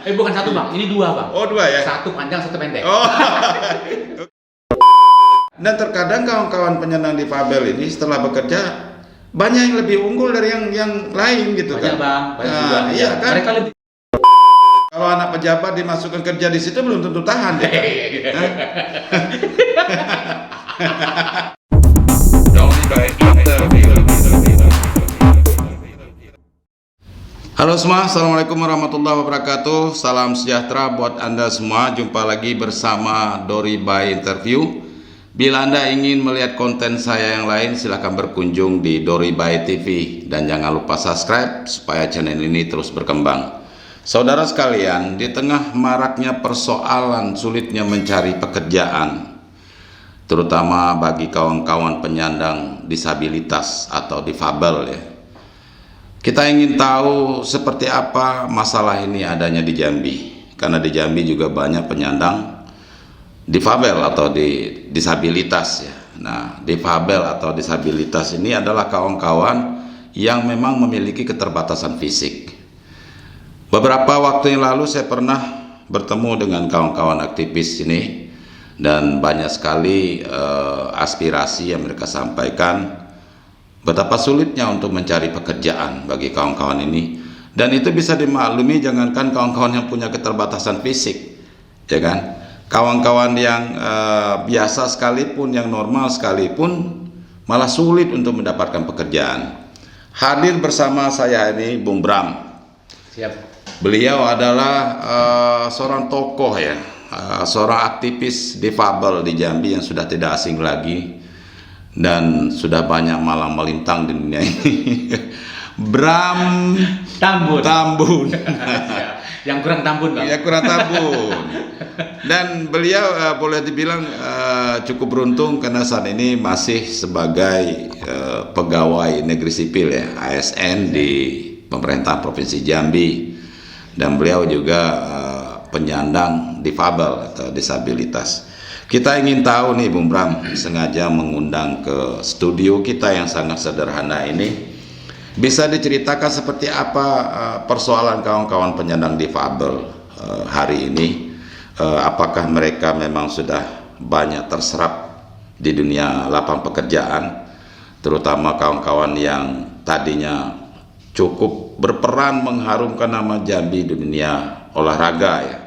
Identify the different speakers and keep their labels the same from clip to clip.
Speaker 1: Bukan satu bang, ini dua bang.
Speaker 2: Oh, dua ya?
Speaker 1: Satu panjang, satu pendek.
Speaker 2: Oh. Dan terkadang kawan-kawan penyandang difabel ini setelah bekerja banyak yang lebih unggul dari yang lain gitu
Speaker 1: Banyak
Speaker 2: kan.
Speaker 1: bang, banyak
Speaker 2: Nah,
Speaker 1: juga.
Speaker 2: iya kan?
Speaker 1: Mereka lebih.
Speaker 2: Kalau anak pejabat dimasukkan kerja di situ belum tentu tahan ya. Kan? Halo semua, assalamualaikum warahmatullahi wabarakatuh. Salam sejahtera buat Anda semua. Jumpa lagi bersama Dori by Interview. Bila Anda ingin melihat konten saya yang lain, silahkan berkunjung di Dori by TV. Dan jangan lupa subscribe supaya channel ini terus berkembang. Saudara sekalian, di tengah maraknya persoalan sulitnya mencari pekerjaan, terutama bagi kawan-kawan penyandang disabilitas atau difabel ya, kita ingin tahu seperti apa masalah ini adanya di Jambi. Karena di Jambi juga banyak penyandang difabel atau disabilitas ya. Nah, difabel atau disabilitas ini adalah kawan-kawan yang memang memiliki keterbatasan fisik. Beberapa waktu yang lalu saya pernah bertemu dengan kawan-kawan aktivis ini, dan banyak sekali aspirasi yang mereka sampaikan betapa sulitnya untuk mencari pekerjaan bagi kawan-kawan ini. Dan itu bisa dimaklumi, jangankan kawan-kawan yang punya keterbatasan fisik, ya kan? Kawan-kawan yang biasa sekalipun, yang normal sekalipun, malah sulit untuk mendapatkan pekerjaan. Hadir bersama saya ini Bung Bram.
Speaker 1: Siap.
Speaker 2: Beliau adalah seorang tokoh ya, seorang aktivis difabel di Jambi yang sudah tidak asing lagi dan sudah banyak malang melintang di dunia ini. Bram Tambun.
Speaker 1: Yang kurang tambun bang.
Speaker 2: Ya, kurang tambun. Dan beliau boleh dibilang cukup beruntung karena saat ini masih sebagai pegawai negeri sipil ya, ASN di pemerintah Provinsi Jambi. Dan beliau juga penyandang difabel atau disabilitas. Kita ingin tahu nih Bung Bram, sengaja mengundang ke studio kita yang sangat sederhana ini, bisa diceritakan seperti apa persoalan kawan-kawan penyandang difabel hari ini. Apakah mereka memang sudah banyak terserap di dunia lapangan pekerjaan, terutama kawan-kawan yang tadinya cukup berperan mengharumkan nama Jambi di dunia olahraga ya,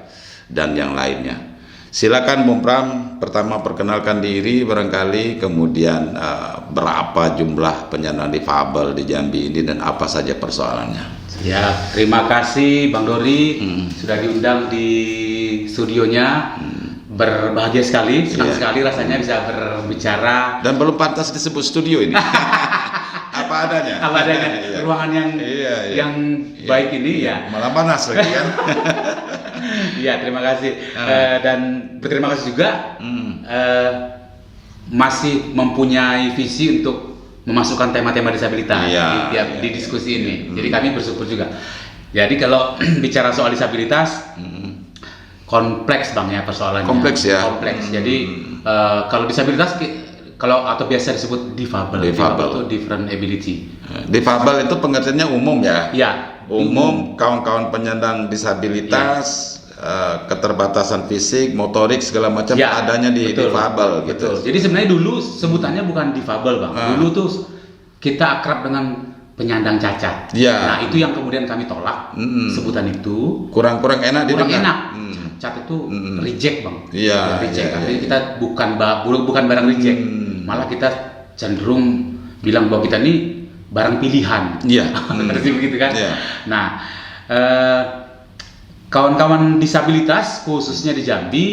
Speaker 2: dan yang lainnya. Silakan Bung Pram, pertama perkenalkan diri barangkali, kemudian berapa jumlah penyandang difabel di Jambi ini dan apa saja persoalannya.
Speaker 1: Ya, terima kasih Bang Dori sudah diundang di studionya. Berbahagia sekali, senang sekali rasanya bisa berbicara.
Speaker 2: Dan belum pantas disebut studio ini. Apa adanya.
Speaker 1: Apa adanya. Ruangan yang yang baik ini ya.
Speaker 2: Malah panas lagi kan.
Speaker 1: Iya, terima kasih. Dan berterima kasih juga masih mempunyai visi untuk memasukkan tema-tema disabilitas di diskusi ini. Jadi kami bersyukur juga. Jadi kalau bicara soal disabilitas, kompleks bang ya persoalannya.
Speaker 2: Kompleks ya.
Speaker 1: Kompleks. Jadi kalau disabilitas atau biasa disebut difabel itu different ability.
Speaker 2: Difabel itu pengertiannya umum ya.
Speaker 1: Ya.
Speaker 2: Umum, kawan-kawan penyandang disabilitas, keterbatasan fisik, motorik segala macam adanya di difabel gitu.
Speaker 1: Betul. Jadi sebenarnya dulu sebutannya bukan difabel bang. Dulu tuh kita akrab dengan penyandang cacat. Nah itu yang kemudian kami tolak sebutan itu.
Speaker 2: Kurang enak
Speaker 1: kurang
Speaker 2: didengar.
Speaker 1: enak. Cacat itu reject bang.
Speaker 2: Iya.
Speaker 1: Reject. Artinya kita bukan barang reject. Malah kita cenderung bilang bahwa kita ini barang pilihan.
Speaker 2: Iya.
Speaker 1: Begitu kan?
Speaker 2: Iya.
Speaker 1: Nah, kawan-kawan disabilitas khususnya di Jambi,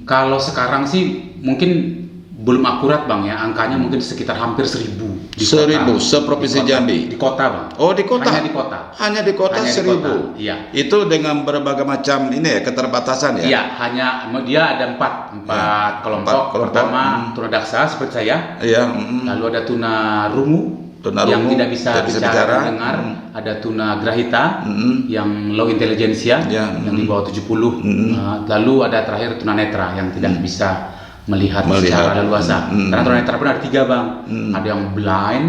Speaker 1: kalau sekarang sih mungkin belum akurat bang ya, angkanya mungkin sekitar hampir 1.000 di
Speaker 2: 1.000 seprovinsi Jambi.
Speaker 1: Di kota bang.
Speaker 2: Oh di kota.
Speaker 1: Hanya di kota.
Speaker 2: Hanya di kota 1.000.
Speaker 1: Iya.
Speaker 2: Itu dengan berbagai macam ini ya keterbatasan ya.
Speaker 1: Iya, dia ada empat kelompok. Pertama tunadaksa seperti saya.
Speaker 2: Iya.
Speaker 1: Lalu ada tunarungu yang tidak bisa bicara dengar. Ada tunagrahita yang low intelligentsia yang di bawah 70. Lalu ada terakhir tunanetra yang tidak bisa melihat secara leluasa. Karena tunanetra pun ada 3 bang, ada yang blind,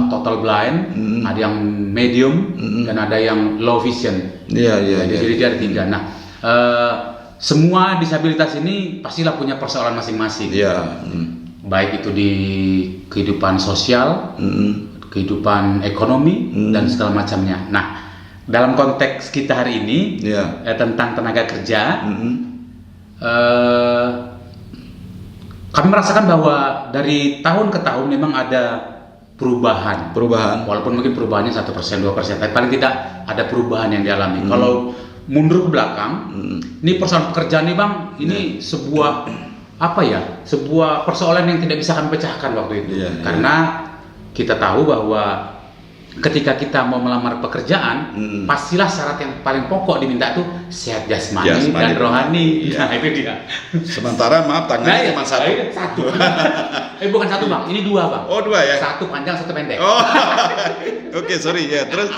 Speaker 1: total blind, ada yang medium, dan ada yang low vision. Jadi dia ada 3. Nah, semua disabilitas ini pastilah punya persoalan masing-masing. Baik itu di kehidupan sosial, kehidupan ekonomi, dan segala macamnya. Nah, dalam konteks kita hari ini tentang tenaga kerja, kami merasakan bahwa dari tahun ke tahun memang ada perubahan. Walaupun mungkin perubahannya 1%, 2%, tapi paling tidak ada perubahan yang dialami. Kalau mundur ke belakang, ini persoalan pekerjaan nih bang, ini sebuah sebuah persoalan yang tidak bisa kami pecahkan waktu itu. Karena kita tahu bahwa ketika kita mau melamar pekerjaan, pastilah syarat yang paling pokok diminta tuh sehat jasmani dan rohani. Nah itu dia.
Speaker 2: Sementara maaf tangannya cuma satu.
Speaker 1: Bukan 1 bang, ini 2 bang.
Speaker 2: Oh 2 ya?
Speaker 1: 1 panjang 1 pendek.
Speaker 2: Oh, oke, sorry ya. Terus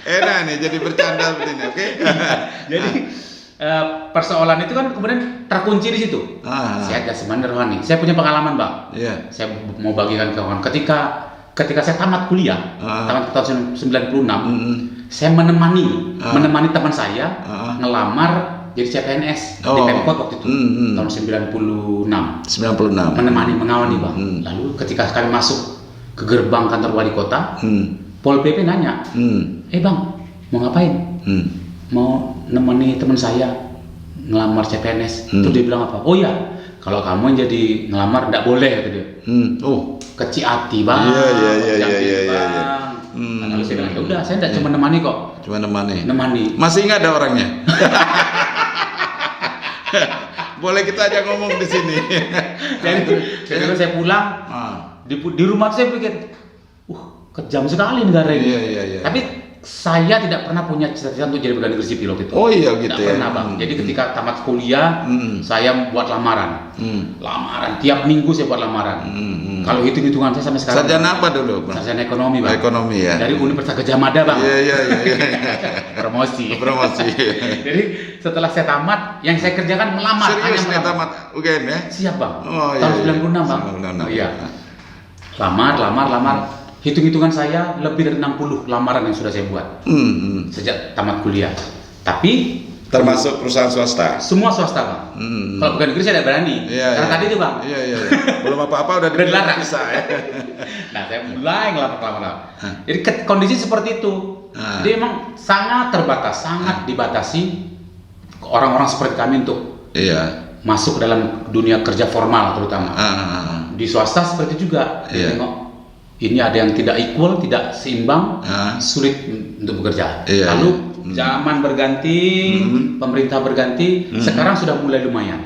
Speaker 2: enak nih jadi bercanda seperti ini, oke? Jadi
Speaker 1: persoalan itu kan kemudian terkunci di situ. Sehat jasmani dan rohani. Saya punya pengalaman bang. Saya mau bagikan ke kawan. Ketika saya tamat kuliah, tamat tahun 96, saya menemani teman saya ngelamar jadi CPNS di Pemkot waktu itu, tahun 96. Mengawani bang. Lalu ketika kami masuk ke gerbang kantor wali kota, Pol PP nanya, bang, mau ngapain? Mau nemani teman saya ngelamar CPNS. Terus dia bilang apa? Oh ya, kalau kamu jadi ngelamar nggak boleh kata dia. Kecil hati bang. Iya. Lalu saya bilang, udah, saya tidak cuma nemani kok.
Speaker 2: Cuma nemani.
Speaker 1: Masih
Speaker 2: ingat ada orangnya? Boleh kita aja ngomong di sini.
Speaker 1: Jadi saya pulang di rumah saya pikir, kejam sekali negara ini.
Speaker 2: Iya.
Speaker 1: Tapi saya tidak pernah punya cita-cita untuk jadi pegawai negeri sipil waktu itu.
Speaker 2: Oh iya gitu
Speaker 1: tidak pernah bang. Jadi ketika tamat kuliah, saya buat lamaran. Tiap minggu saya buat lamaran. Kalau hitung-hitungan saya sampai sekarang.
Speaker 2: Sarjana apa dulu bang?
Speaker 1: Sarjana ekonomi bang.
Speaker 2: Ekonomi ya.
Speaker 1: Dari Universitas Gajah Mada bang.
Speaker 2: Iya.
Speaker 1: Promosi.
Speaker 2: Jadi
Speaker 1: setelah saya tamat, yang saya kerjakan melamar.
Speaker 2: Serius nih tamat UGM ya?
Speaker 1: Siap bang.
Speaker 2: Tahun
Speaker 1: 96 bang. Iya. Lamar. Hitung-hitungan saya lebih dari 60 lamaran yang sudah saya buat sejak tamat kuliah. Tapi
Speaker 2: termasuk perusahaan swasta?
Speaker 1: Semua swasta bang. Kalau bukan negeri saya tidak berani. Karena tadi itu bang.
Speaker 2: Iya. Belum apa-apa udah
Speaker 1: dilarang.
Speaker 2: Bisa ya.
Speaker 1: Nah saya mulai ngelamar. Jadi kondisi seperti itu. Jadi memang sangat terbatas, sangat dibatasi orang-orang seperti kami untuk masuk ke dalam dunia kerja formal terutama. Di swasta seperti itu juga. Tengok. Ini ada yang tidak equal, tidak seimbang, sulit untuk bekerja. Lalu zaman berganti, pemerintah berganti, sekarang sudah mulai lumayan.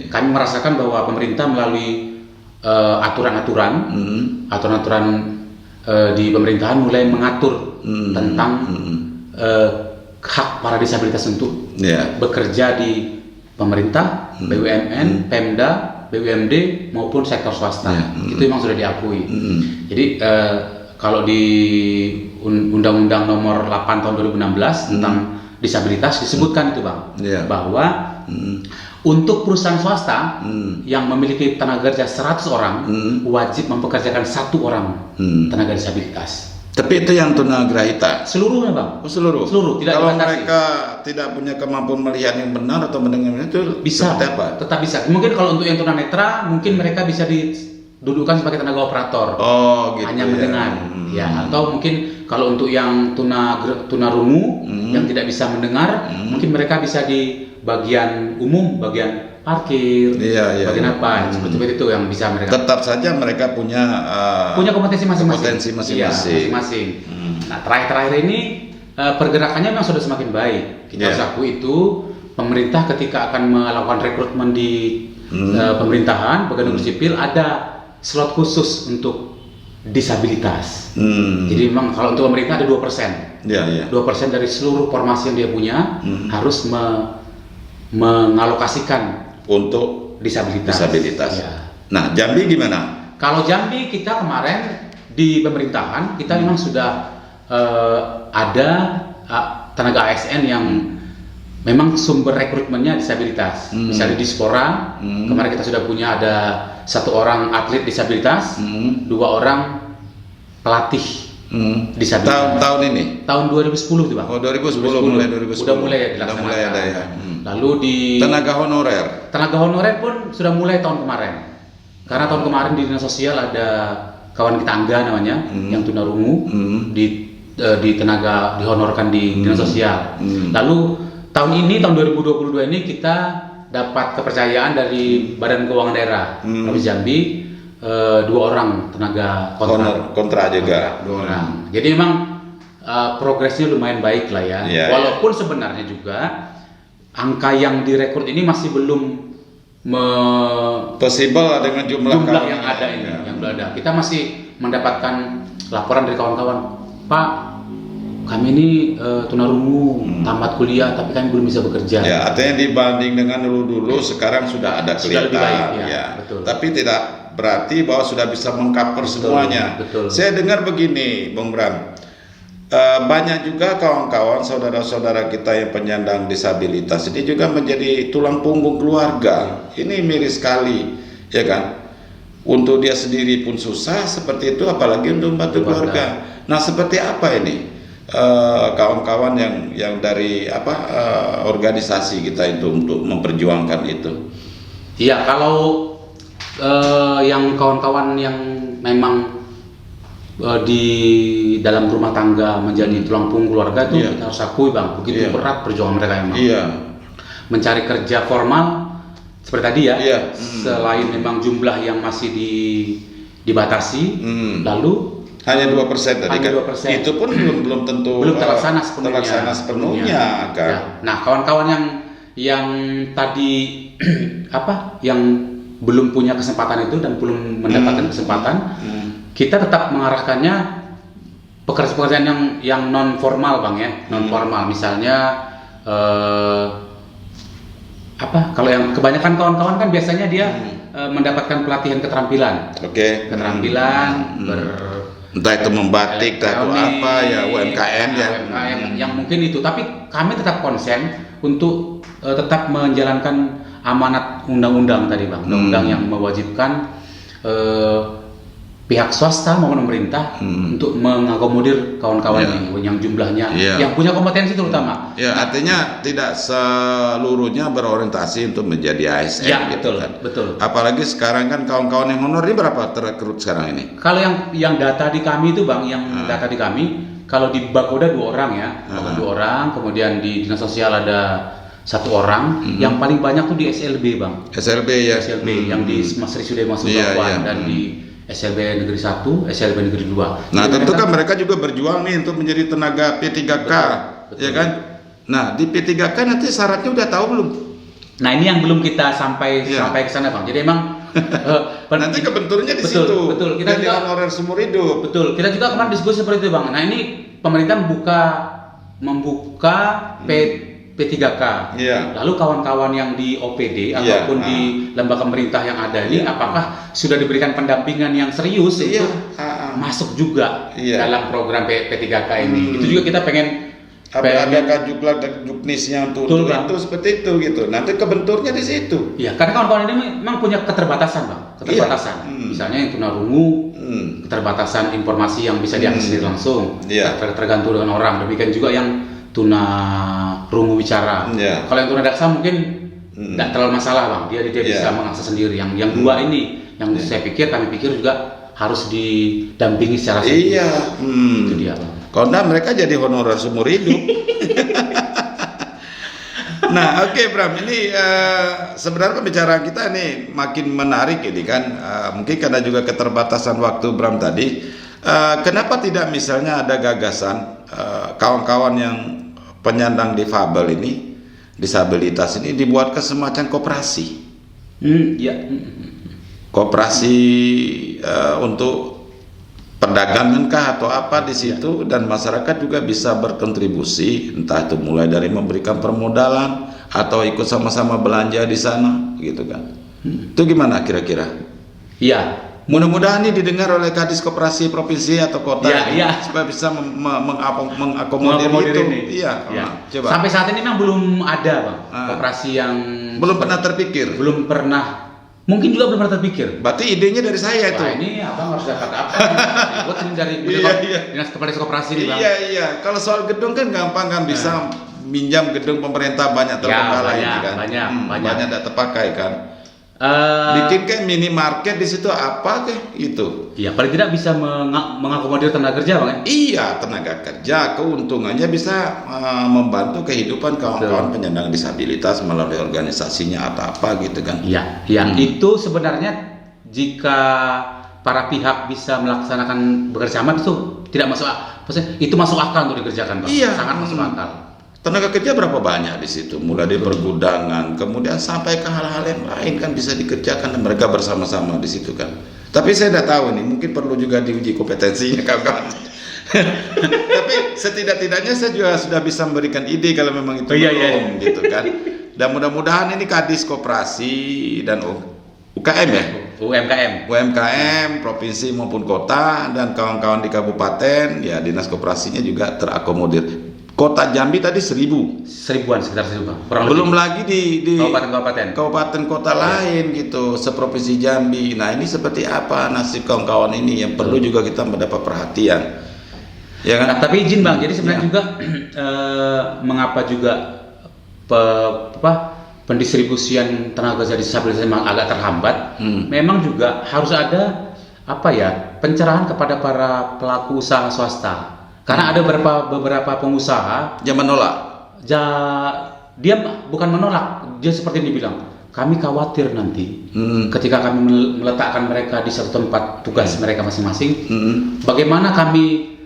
Speaker 1: Kami merasakan bahwa pemerintah melalui aturan-aturan di pemerintahan mulai mengatur tentang hak para disabilitas untuk bekerja di pemerintah, BUMN, Pemda, BUMD maupun sektor swasta. Itu memang sudah diakui. Jadi kalau di Undang-Undang Nomor 8 Tahun 2016 tentang disabilitas disebutkan itu bang, bahwa untuk perusahaan swasta yang memiliki tenaga kerja 100 orang wajib mempekerjakan 1 orang tenaga disabilitas.
Speaker 2: Tapi itu yang tunagrahita?
Speaker 1: Seluruhnya bang.
Speaker 2: Seluruh?
Speaker 1: Tidak
Speaker 2: kalau
Speaker 1: dibatasi.
Speaker 2: Mereka tidak punya kemampuan melihat yang benar atau mendengar itu
Speaker 1: bisa,
Speaker 2: apa?
Speaker 1: Tetap bisa. Mungkin kalau untuk yang tunanetra mungkin mereka bisa didudukan sebagai tenaga operator.
Speaker 2: Gitu.
Speaker 1: Hanya mendengar. Atau mungkin kalau untuk yang tunarungu yang tidak bisa mendengar, mungkin mereka bisa di bagian umum, bagian parkir, bagian apa, seperti itu yang bisa mereka.
Speaker 2: Tetap saja mereka punya
Speaker 1: kompetensi masing-masing.
Speaker 2: Masing-masing.
Speaker 1: Nah terakhir ini pergerakannya memang sudah semakin baik. Kita harus akui itu. Pemerintah ketika akan melakukan rekrutmen di pemerintahan, pegawai negeri sipil ada slot khusus untuk disabilitas. Jadi memang kalau untuk pemerintah ada 2%. 2% dari seluruh formasi yang dia punya harus mengalokasikan untuk disabilitas.
Speaker 2: Nah, Jambi gimana?
Speaker 1: Kalau Jambi kita kemarin di pemerintahan kita memang sudah ada tenaga ASN yang memang sumber rekrutmennya disabilitas. Misalnya di Spora, kemarin kita sudah punya ada 1 orang atlet disabilitas, 2 orang pelatih disabilitas.
Speaker 2: Tahun ini?
Speaker 1: Tahun 2010 tuh Bang.
Speaker 2: Oh 2010, mulai 2010.
Speaker 1: Udah mulai ya
Speaker 2: Udah
Speaker 1: dilaksanakan.
Speaker 2: mulai ada ya.
Speaker 1: Lalu di
Speaker 2: Tenaga honorer.
Speaker 1: tenaga honorer pun sudah mulai tahun kemarin. Karena tahun kemarin di dinas sosial ada kawan kita Angga namanya, yang tunarungu, di tenaga dihonorkan di dinas sosial. Lalu tahun ini, tahun 2022 ini kita dapat kepercayaan dari Badan Keuangan Daerah Provinsi Jambi, 2 orang tenaga
Speaker 2: Kontra juga.
Speaker 1: 2 orang. Jadi memang progresnya lumayan baik lah ya. Walaupun sebenarnya juga angka yang direkrut ini masih belum
Speaker 2: possible dengan jumlah
Speaker 1: yang ada ini, yang ada. Kita masih mendapatkan laporan dari kawan-kawan, Pak, kami ini tunarungu tamat kuliah tapi kami belum bisa bekerja.
Speaker 2: Ya, artinya dibanding dengan dulu sekarang sudah ada kelihatan.
Speaker 1: Sudah lebih baik, ya.
Speaker 2: Betul. Tapi tidak berarti bahwa sudah bisa mengcover semuanya.
Speaker 1: Betul.
Speaker 2: Saya dengar begini, Bung Bram. Banyak juga kawan-kawan saudara-saudara kita yang penyandang disabilitas ini juga menjadi tulang punggung keluarga. Ini miris sekali, ya kan? Untuk dia sendiri pun susah seperti itu, apalagi untuk membantu keluarga. Nah, seperti apa ini kawan-kawan yang dari organisasi kita itu untuk memperjuangkan itu?
Speaker 1: Iya, kalau yang kawan-kawan yang memang di dalam rumah tangga menjadi tulang punggung keluarga itu kita harus akui Bang, begitu berat perjuangan mereka memang. Mencari kerja formal seperti tadi ya, selain memang jumlah yang masih dibatasi, lalu
Speaker 2: hanya 2% tadi kan.
Speaker 1: 2%.
Speaker 2: Itu pun belum tentu
Speaker 1: terlaksana sepenuhnya.
Speaker 2: Kan.
Speaker 1: Ya. Nah, kawan-kawan yang tadi yang belum punya kesempatan itu dan belum mendapatkan kesempatan, kita tetap mengarahkannya pekerjaan yang non formal Bang ya, non formal. Misalnya kalau yang kebanyakan kawan-kawan kan biasanya dia mendapatkan pelatihan keterampilan. Keterampilan
Speaker 2: entah itu membatik atau apa ya, UMKM
Speaker 1: yang mungkin itu. Tapi kami tetap konsen untuk tetap menjalankan amanat undang-undang tadi Bang, undang-undang yang mewajibkan pihak swasta maupun pemerintah untuk mengakomodir kawan-kawan yang jumlahnya yang punya kompetensi terutama.
Speaker 2: Artinya tidak seluruhnya berorientasi untuk menjadi ASN gitu kan.
Speaker 1: Betul.
Speaker 2: Apalagi sekarang kan kawan-kawan yang honor ini berapa terekrut sekarang ini?
Speaker 1: Kalau yang data di kami itu Bang, data di kami, kalau di Bakoda 2 orang ya, 2 orang, kemudian di dinas sosial ada 1 orang, yang paling banyak tuh di SLB Bang.
Speaker 2: SLB ya.
Speaker 1: SLB yang di Mas Risudai Masukawan dan di SLB Negeri 1, SLB Negeri 2.
Speaker 2: Nah, tentu kan mereka juga berjuang nih untuk menjadi tenaga P3K, ya kan? Nah, di P3K nanti syaratnya udah tahu belum?
Speaker 1: Nah, ini yang belum kita sampai ke sana Bang. Jadi emang
Speaker 2: nanti kebenturnya di situ.
Speaker 1: Betul. Kita juga
Speaker 2: honorer seumur hidup.
Speaker 1: Betul. Kita juga kemarin diskusi seperti itu Bang. Nah, ini pemerintah membuka P3K. Lalu kawan-kawan yang di OPD ataupun di lembaga pemerintah yang ada ini, apakah sudah diberikan pendampingan yang serius untuk masuk juga dalam program P3K ini? Itu juga kita pengen.
Speaker 2: Adakah juknisnya untuk itu seperti itu gitu? Nanti kebenturnya di situ.
Speaker 1: Iya, karena kawan-kawan ini memang punya keterbatasan Bang. Misalnya yang tunarungu, keterbatasan informasi yang bisa diakses langsung, tergantung dengan orang. Demikian juga yang tunarungu bicara. Kalau yang tunadaksa mungkin tidak terlalu masalah Bang, dia bisa mengakses sendiri. Yang 2 ini, yang kami pikir juga harus didampingi secara serius. Itu dia Bang.
Speaker 2: Karena mereka jadi honorer seumur hidup. Nah, Bram, ini sebenarnya pembicaraan kita ini makin menarik ini kan. Mungkin karena juga keterbatasan waktu Bram tadi. Kenapa tidak misalnya ada gagasan kawan-kawan yang penyandang disabilitas ini dibuat ke semacam koperasi. Koperasi untuk perdagangan kah atau apa di situ, dan masyarakat juga bisa berkontribusi, entah itu mulai dari memberikan permodalan atau ikut sama-sama belanja di sana gitu kan. Itu gimana kira-kira?
Speaker 1: Iya,
Speaker 2: Mudah-mudahan ini didengar oleh Kadis Koperasi provinsi atau kota supaya bisa mengakomodir itu.
Speaker 1: Ini.
Speaker 2: Iya.
Speaker 1: Coba. Sampai saat ini memang belum ada, Bang. Koperasi yang
Speaker 2: belum pernah terpikir.
Speaker 1: Belum pernah. Mungkin juga belum pernah terpikir.
Speaker 2: Berarti idenya dari saya itu.
Speaker 1: Wah, ini Abang harus dapat apa? Buat ini dari Dinas Koperasi nih, Bang.
Speaker 2: Iya. Kalau soal gedung kan gampang kan, bisa minjam gedung pemerintah banyak terbengkalai kan. Banyak tidak terpakai kan. Bikin kayak minimarket di situ apa kayak itu?
Speaker 1: Iya, paling tidak bisa mengakomodir tenaga kerja, Bang.
Speaker 2: Iya, tenaga kerja, keuntungannya bisa membantu kehidupan kawan-kawan penyandang disabilitas melalui organisasinya atau apa gitu kan?
Speaker 1: Iya. Itu sebenarnya jika para pihak bisa melaksanakan bekerjasama itu tidak masuk, itu masuk akal untuk dikerjakan, Bang.
Speaker 2: Iya.
Speaker 1: Sangat masuk akal.
Speaker 2: Tenaga kerja berapa banyak di situ, mulai dari pergudangan, kemudian sampai ke hal-hal yang lain kan bisa dikerjakan dan mereka bersama-sama di situ kan. Tapi saya tidak tahu nih, mungkin perlu juga diuji kompetensinya kawan-kawan. Tapi setidak-tidaknya saya juga sudah bisa memberikan ide kalau memang itu belum gitu kan. Dan mudah-mudahan ini Kadis Koperasi dan UKM ya. UMKM provinsi maupun kota dan kawan-kawan di kabupaten ya dinas koperasinya juga terakomodir. Kota Jambi tadi 1000
Speaker 1: seribuan, sekitar 1000.
Speaker 2: Belum lagi di
Speaker 1: kabupaten
Speaker 2: kota lain gitu seprovinsi Jambi. Nah ini seperti apa nasib kawan-kawan ini yang perlu juga kita mendapat perhatian ya kan?
Speaker 1: Nah, tapi izin Bang, jadi sebenarnya juga mengapa juga pendistribusian tenaga kerja disabilitas memang agak terhambat. Memang juga harus ada pencerahan kepada para pelaku usaha swasta. Karena ada beberapa pengusaha
Speaker 2: yang menolak.
Speaker 1: Dia bukan menolak, dia seperti ini bilang, kami khawatir nanti ketika kami meletakkan mereka di satu tempat tugas mereka masing-masing, bagaimana kami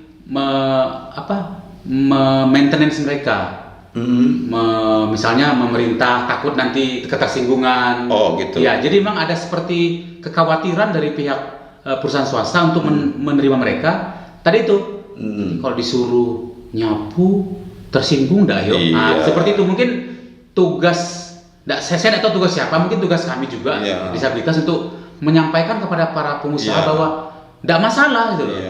Speaker 1: maintenance mereka. Misalnya pemerintah takut nanti ketersinggungan.
Speaker 2: Oh gitu.
Speaker 1: Ya, jadi memang ada seperti kekhawatiran dari pihak perusahaan swasta untuk menerima mereka. Tadi itu. Kalau disuruh nyapu tersinggung dah yuk. Nah, seperti itu mungkin tugas saya tidak tahu tugas siapa, mungkin tugas kami juga disabilitas untuk menyampaikan kepada para pengusaha bahwa tidak masalah gitu loh.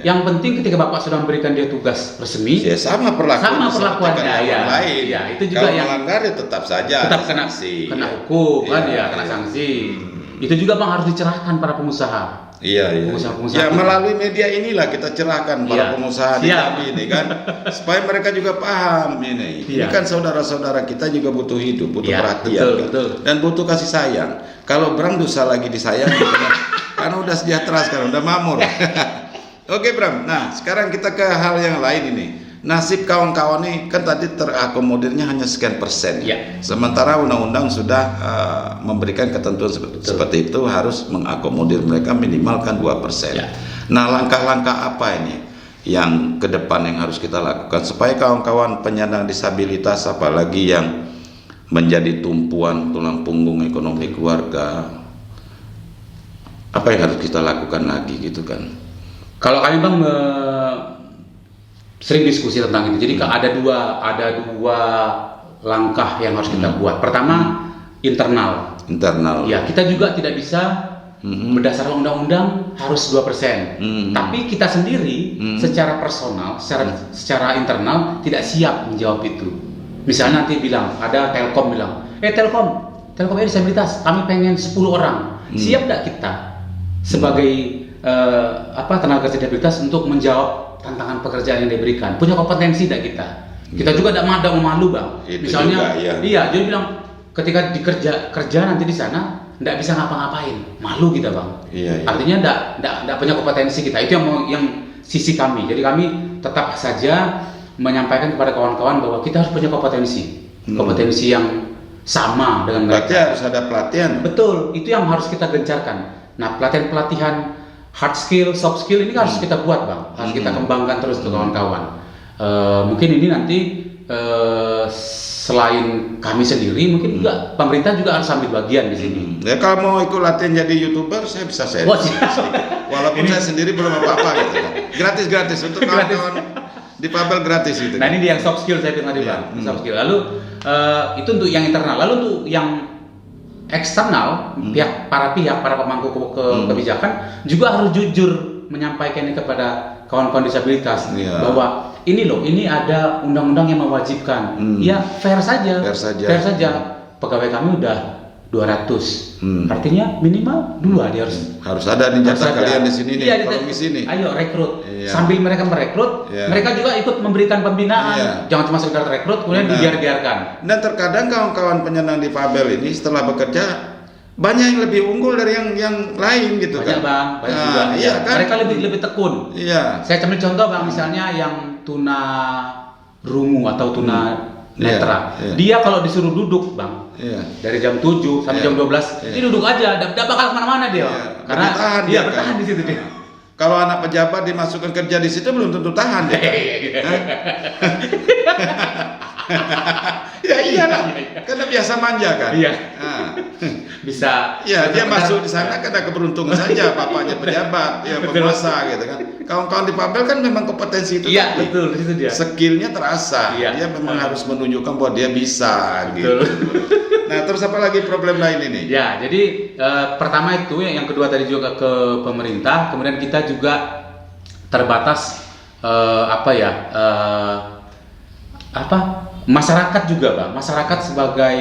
Speaker 1: Yang penting ketika Bapak sudah memberikan dia tugas resmi,
Speaker 2: sama perlakuannya
Speaker 1: yang lain. Itu juga
Speaker 2: kalau
Speaker 1: yang
Speaker 2: melanggar ya tetap saja
Speaker 1: kena hukum kan kena sanksi. Itu juga Bang harus dicerahkan para pengusaha.
Speaker 2: Pengusaha-pengusaha ya melalui media inilah kita cerahkan para pengusaha di Jambi ini kan supaya mereka juga paham ini. Ini kan saudara-saudara kita juga butuh hidup, butuh perhatian betul. Dan butuh kasih sayang. Kalau Bram dosa lagi disayang karena udah sejahtera sekarang, udah makmur. Oke Bram, nah sekarang kita ke hal yang lain ini. Nasib kawan-kawan ini kan tadi terakomodirnya hanya sekian persen. Sementara undang-undang sudah memberikan ketentuan seperti itu harus mengakomodir mereka minimalkan 2%. Nah langkah-langkah apa ini yang ke depan yang harus kita lakukan supaya kawan-kawan penyandang disabilitas apalagi yang menjadi tumpuan tulang punggung ekonomi keluarga, apa yang harus kita lakukan lagi gitu kan?
Speaker 1: Kalau kami Bang sering diskusi tentang itu. Jadi ada dua langkah yang harus kita buat. Pertama internal. Ya, kita juga tidak bisa berdasarkan undang-undang harus 2%. Tapi kita sendiri secara personal, secara internal tidak siap menjawab itu. Misalnya nanti ada Telkom bilang, Telkom disabilitas, kami pengen 10 orang. Siap tidak kita sebagai tenaga kerja disabilitas untuk menjawab tantangan pekerjaan yang diberikan? Punya kompetensi tidak kita? Kita juga tidak mau malu Bang.
Speaker 2: Itu
Speaker 1: misalnya
Speaker 2: juga,
Speaker 1: jadi bilang ketika kerja nanti di sana tidak bisa ngapa-ngapain, malu kita Bang. Artinya tidak punya kompetensi kita. Itu yang sisi kami. Jadi kami tetap saja menyampaikan kepada kawan-kawan bahwa kita harus punya kompetensi yang sama dengan mereka.
Speaker 2: Berarti harus ada pelatihan.
Speaker 1: Betul, itu yang harus kita gencarkan. Nah, pelatihan hard skill, soft skill ini harus kita buat Bang, harus kita kembangkan terus untuk kawan-kawan. Mungkin ini nanti selain kami sendiri, mungkin juga pemerintah juga harus ambil bagian di sini.
Speaker 2: Ya kalau mau ikut latihan jadi YouTuber, saya bisa share. Walaupun saya sendiri belum apa-apa gitu kan. Gratis untuk kawan-kawan difabel gratis gitu.
Speaker 1: Nah ini yang soft skill saya bilang tadi Bang, soft skill. Lalu itu untuk yang internal, lalu untuk yang eksternal, para pemangku kebijakan juga harus jujur menyampaikan ini kepada kawan-kawan disabilitas bahwa ini loh, ini ada undang-undang yang mewajibkan. Ya fair saja. Pegawai kami udah 200. Artinya minimal 2 dia
Speaker 2: harus ada nih jatah kalian di sini nih.
Speaker 1: Iya,
Speaker 2: kalau di sini.
Speaker 1: Ayo rekrut. Sambil mereka merekrut, mereka juga ikut memberikan pembinaan. Jangan cuma sekedar rekrut kemudian dibiarkan.
Speaker 2: Dan terkadang kawan-kawan penyandang difabel ini setelah bekerja banyak yang lebih unggul dari yang lain gitu.
Speaker 1: Banyak
Speaker 2: kan.
Speaker 1: Bang, banyak juga.
Speaker 2: Iya, kan?
Speaker 1: Mereka lebih tekun.
Speaker 2: Iya.
Speaker 1: Saya ambil contoh Bang, misalnya yang tuna rungu atau tuna netra. Dia kalau disuruh duduk Bang, dari jam 7 sampai jam 12, dia duduk aja, tidak bakal kemana-mana dia. Karena dia bertahan di situ dia.
Speaker 2: Kalau anak pejabat dimasukkan kerja di situ belum tentu tahan dia. Ya iyalah, karena biasa manja kan.
Speaker 1: Iya. Bisa.
Speaker 2: Ya dia masuk di sana karena keberuntungan saja, bapaknya pejabat, ya penguasa gitu kan. Kawan-kawan difabel kan memang kompetensi itu.
Speaker 1: Iya betul, itu dia.
Speaker 2: Skillnya terasa. Dia memang harus menunjukkan bahwa dia bisa gitu. Nah terus apa lagi problem lain ini? Ya
Speaker 1: jadi pertama itu, yang kedua tadi juga ke pemerintah, kemudian kita juga terbatas masyarakat juga Bang, masyarakat sebagai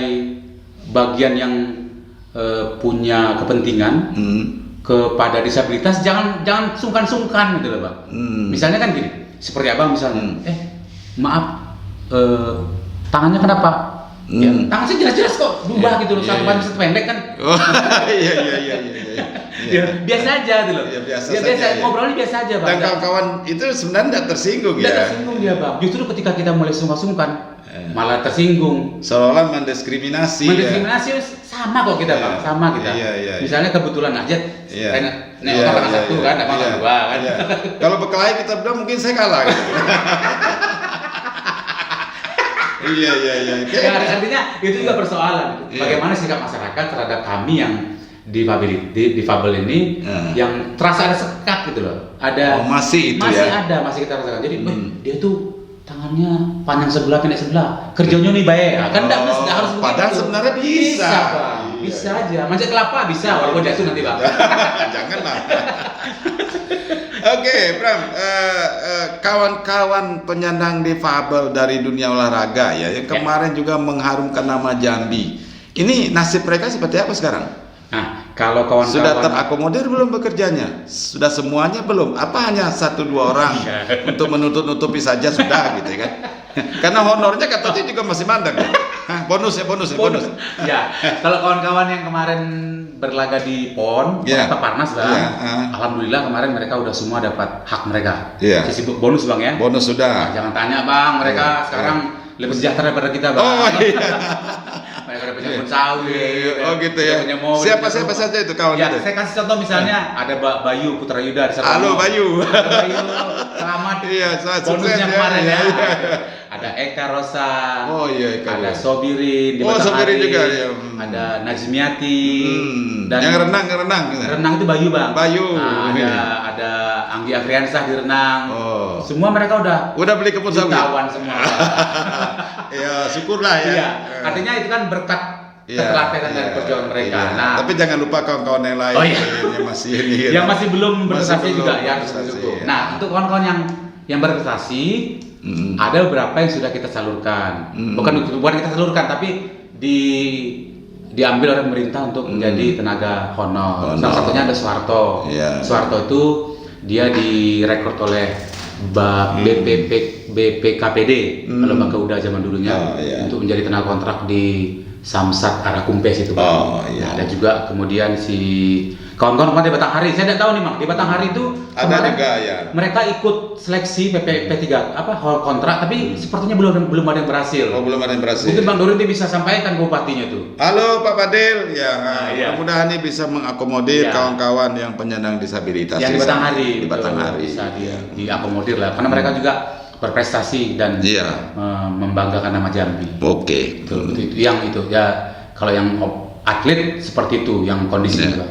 Speaker 1: bagian yang punya kepentingan kepada disabilitas, jangan sungkan-sungkan gitu loh Bang. Misalnya kan gini, seperti Abang misalnya, maaf, tangannya kenapa? Ya, tangan saya jelas-jelas kok berubah gitu loh, satu panjang satu pendek kan. Iya. Biasa aja gitu loh. Biasa, ngobrolnya biasa aja Bang.
Speaker 2: Dan kawan-kawan itu sebenarnya tidak tersinggung ya.
Speaker 1: Tidak tersinggung dia Bang. Justru ketika kita mulai sungkan-sungkan malah tersinggung.
Speaker 2: Seolah mendiskriminasi.
Speaker 1: Sama kok kita Bang, sama kita. Misalnya kebetulan aja nengok tangan satu kan, abang dua kan.
Speaker 2: Kalau berkelahi kita berdua mungkin saya kalah. Iya.
Speaker 1: Artinya itu juga persoalan. Bagaimana sikap masyarakat terhadap kami yang difabel ini yang terasa ada sekat gitu loh. Masih kita rasakan. Jadi dia tuh tangannya panjang sebelah pendek sebelah, kerjanya nih baik kan nggak harus begitu.
Speaker 2: Padahal sebenarnya bisa
Speaker 1: Bang. Bisa aja manjat kelapa bisa, walaupun jatuh nanti Bang.
Speaker 2: Janganlah. Oke, Bram, kawan-kawan penyandang difabel dari dunia olahraga yang kemarin juga mengharumkan nama Jambi. Ini nasib mereka seperti apa sekarang?
Speaker 1: Nah, kalau kawan-kawan
Speaker 2: sudah terakomodir belum bekerjanya? Sudah semuanya belum? Apa hanya 1-2 orang untuk menutup-nutupi saja sudah gitu kan? Karena honornya katanya juga masih mandek. Bonus.
Speaker 1: Ya, kalau kawan-kawan yang kemarin berlaga di PON, Peparnas Bang. Alhamdulillah kemarin mereka udah semua dapat hak mereka. Sisi bonus Bang ya.
Speaker 2: Bonus sudah.
Speaker 1: Jangan tanya Bang, mereka sekarang lebih sejahtera daripada kita Bang.
Speaker 2: Oh iya.
Speaker 1: Mereka punya kebun sawit.
Speaker 2: Oh gitu ya. Siapa saja itu kawan itu?
Speaker 1: Saya kasih contoh misalnya ada Bayu Putra Yuda di sana.
Speaker 2: Halo Bayu.
Speaker 1: Selamat.
Speaker 2: Bonusnya
Speaker 1: kemarin ya. Ada Eka Rosa.
Speaker 2: Oh iya Eka.
Speaker 1: Ada Sobirin di
Speaker 2: Sobirin juga ya.
Speaker 1: Ada Najmiati.
Speaker 2: Dan yang renang.
Speaker 1: Renang itu Bayu Bang.
Speaker 2: Bayu.
Speaker 1: Ada Anggi Afriansah di renang. Semua mereka udah
Speaker 2: beli kebun sawit.
Speaker 1: Kawan semua.
Speaker 2: Ya syukurlah ya.
Speaker 1: Iya. Artinya itu kan berkat ketelatenan dari perjuangan mereka. Nah,
Speaker 2: tapi jangan lupa kawan-kawan yang lain
Speaker 1: yang masih belum berprestasi juga ya. Nah, untuk kawan-kawan yang berprestasi ada beberapa yang sudah kita salurkan. Bukan kita salurkan, tapi diambil oleh pemerintah untuk menjadi tenaga honor. Salah satunya ada Soeharto. Soeharto itu dia direkrut oleh BPKPD, Lembaga Uda zaman dulunya, untuk menjadi tenaga kontrak di Samsat Arakumpes itu Bang. Ada juga kemudian si kawan-kawan di Batanghari. Saya tidak tahu nih Bang, di Batanghari itu
Speaker 2: ada juga
Speaker 1: mereka ikut seleksi P3 kontrak, tapi sepertinya belum ada yang berhasil.
Speaker 2: Belum ada yang berhasil.
Speaker 1: Mungkin Bang Dori bisa sampaikan ke bupatinya tuh.
Speaker 2: Halo Pak Fadil, mudah-mudahan ini bisa mengakomodir kawan-kawan yang penyandang disabilitas
Speaker 1: yang di
Speaker 2: Batanghari.
Speaker 1: Bisa diakomodir lah, karena mereka juga berprestasi dan membanggakan nama Jambi.
Speaker 2: Oke.
Speaker 1: Itu yang itu ya, kalau yang atlet seperti itu yang kondisinya.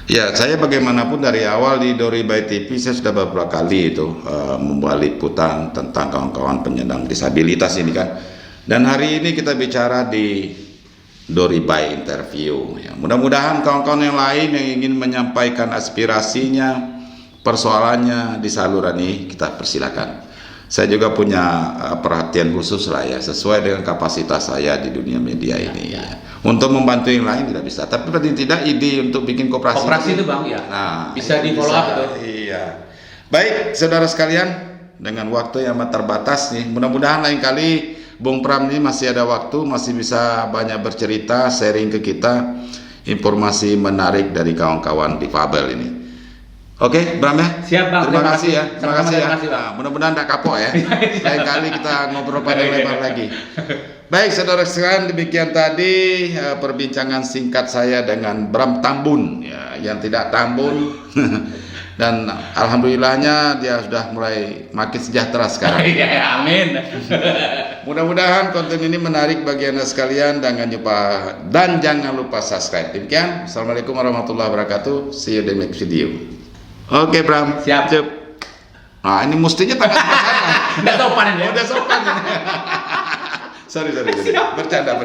Speaker 2: Ya, saya bagaimanapun dari awal di Dori by TV saya sudah beberapa kali itu membuat liputan tentang kawan-kawan penyandang disabilitas ini kan. Dan hari ini kita bicara di Dori by Interview. Ya, mudah-mudahan kawan-kawan yang lain yang ingin menyampaikan aspirasinya, persoalannya di saluran ini, kita persilakan. Saya juga punya perhatian khusus lah ya, sesuai dengan kapasitas saya di dunia media ini. Ya. Untuk membantu yang lain tidak bisa, tapi paling tidak ide untuk bikin koperasi.
Speaker 1: Koperasi itu Bang ya.
Speaker 2: Nah,
Speaker 1: bisa di follow up tuh.
Speaker 2: Iya. Baik, saudara sekalian, dengan waktu yang amat terbatas nih, mudah-mudahan lain kali Bung Pram ini masih ada waktu, masih bisa banyak bercerita, sharing ke kita informasi menarik dari kawan-kawan difabel ini. Oke, Bram ya.
Speaker 1: Siap Bang.
Speaker 2: Terima kasih ya. Terima kasih ya.
Speaker 1: Bang.
Speaker 2: Nah, mudah-mudahan tidak kapok ya. Lain kali kita ngobrol panjang lebar lagi. Baik, saudara sekalian, demikian tadi perbincangan singkat saya dengan Bram Tambun, ya, yang tidak tambun. Dan alhamdulillahnya dia sudah mulai makin sejahtera sekarang.
Speaker 1: Ya, amin.
Speaker 2: Mudah-mudahan konten ini menarik bagi Anda sekalian, dan jangan lupa subscribe. Demikian, Assalamualaikum warahmatullahi wabarakatuh. See you in the next video. Oke, Bram.
Speaker 1: Siap.
Speaker 2: Nah, ini mestinya tangan pasangan.
Speaker 1: Nggak sopan ya.
Speaker 2: Udah sopan ini. Sorry. Bercanda.